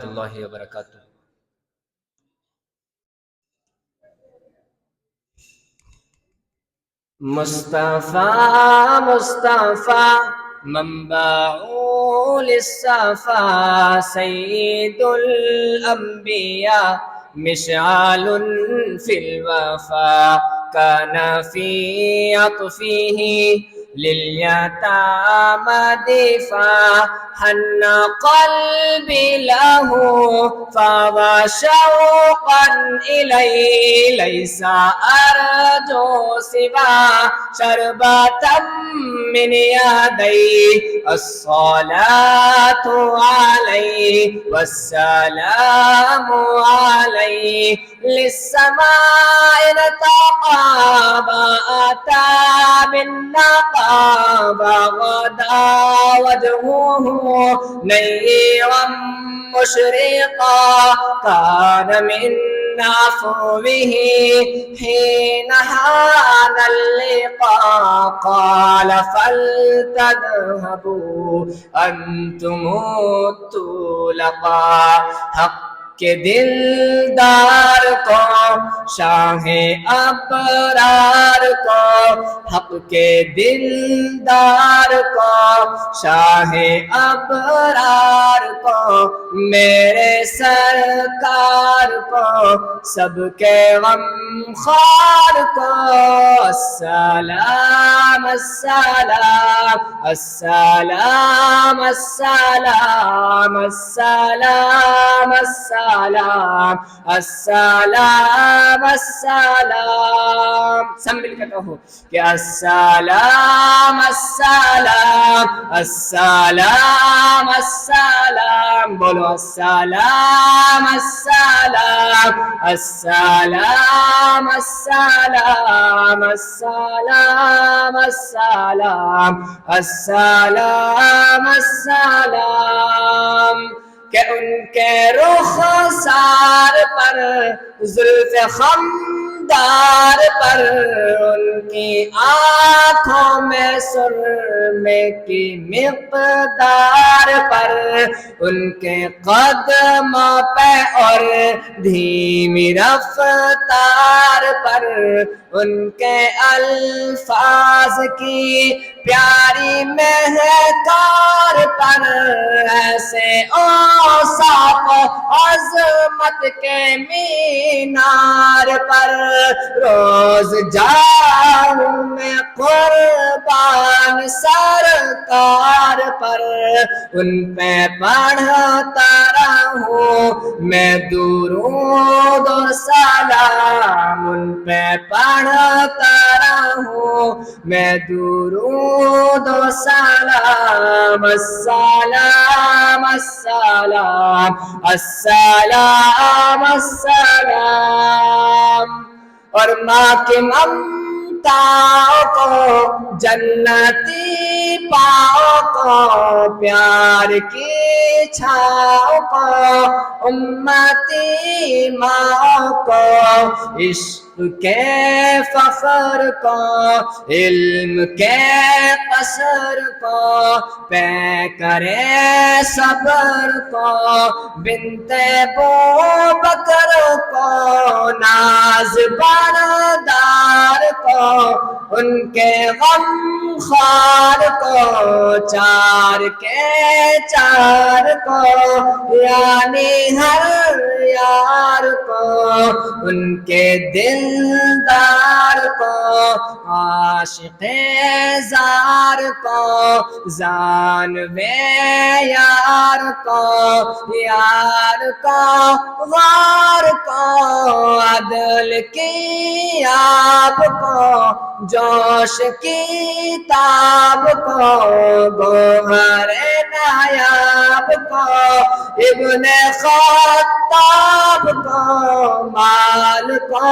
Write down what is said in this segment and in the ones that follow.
اللہ وبرکاتہ۔ مصطفیٰ مصطفیٰ منبع للصفا سید الانبیاء مشعل فی الوفا کان فی عطفه للیتامى دفاع حن قلبي له فاض شوقا إليه ليس أرجو سوى شربة من يديه الصلاة عليه والسلام عليه للسماء نطقا وأتى بالنقاب غدا وجهه نيرا مشرقا كان من عفوه حين حان اللقاء قال فلتذهبوا أنتم الطلقاء حق کہ دلدار کو شاہ ابرار کو حق کے دلدار کو شاہ ابرار کو میرے سرکار کو سب کے غم خوار کو السلام السلام السلام السلام السلام السلام السلام السلام سب مل کر کہو کہ السلام السلام السلام السلام بولو السلام السلام السلام السلام السلام السلام السلام السلام کہ ان کے رخسار پر زلف خمدار پر ان کی آنکھوں میں سرمے کی مقدار پر ان کے قدموں پہ اور دھیمی رفتار پر ان کے الفاظ کی پیاری مہکار پر ایسے اوصاف عظمت کے مینار پر روز جاؤں میں قربان سرکار پر ان پہ پڑھتا رہوں میں درود و سلام ان پہ پڑھتا رہوں میں درود و سلام السلام السلام السلام السلام اور ماں کی ممتا کو جنتی پاؤں کو پیار کی چھاؤں کو امتی ماں کو عشق کے فخر کو علم کے قصر کو پے کرے صبر کو بنت بوبکر کو ناز بردار کو ان کے غم خوار کو چار کے چار کو یعنی ہر یار کو ان کے دلدار کو عاشق زار کو زانوے یار کو غار کو عدل کی آب کو جوش کی تاب کو گوہر نایاب کو ابن خطاب کو مال کو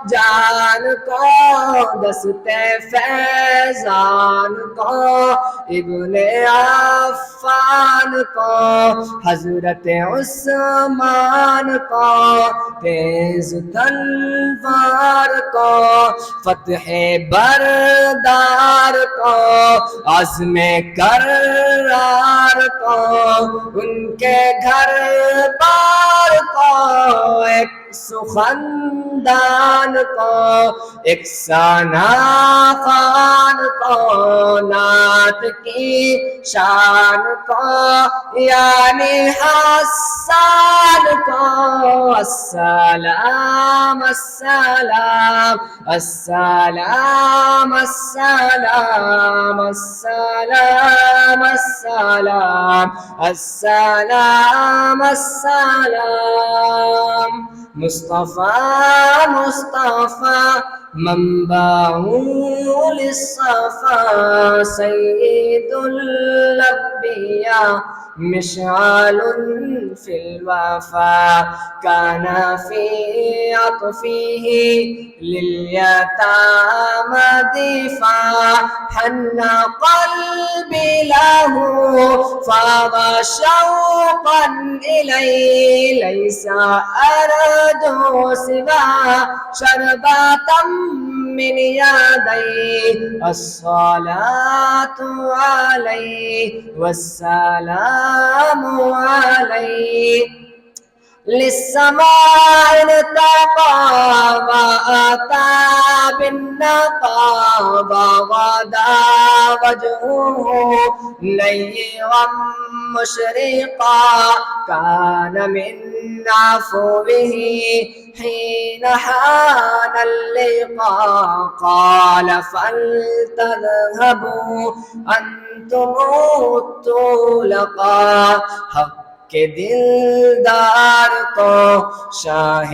جان کو دستے فیضان کو ابن عفان کو حضرت عثمان کو تیز تلوار کو فتح بردار کو عزم کرار کو ان کے گھر بار کو، ایک سخندان کو، ایک ثنا خوان کو، نعت کی شان کو، یعنی حسان کو، السلام السلام السلام السلام السلام السلام السلام السلام مصطفیٰ مصطفیٰ منبع للصفا سید الانبیاء مشعل في الوفا كان في عطفه لليتامى دفاع حن قلبي له فاض شوقا إليه ليس أرجو سوى شربة من يديه الصلاة عليه والسلام عليه للسماء ارتقى وأتى بالنقى وغدا وجهه نيرا مشرقا كان من عفوه حين حان اللقاء قال فلتذهبوا أنتم الطلقاء کہ دلدار کو شاہ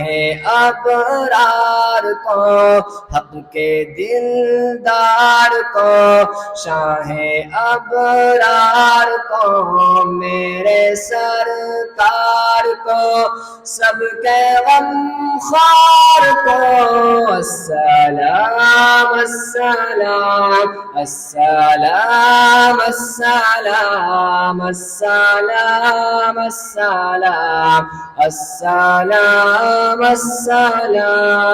ابرار کو، حق کے دلدار کو شاہ ابرار کو، میرے سرکار کو سب کے غمخوار کو السلام السلام السلام السلام السلام السلام السلام السلام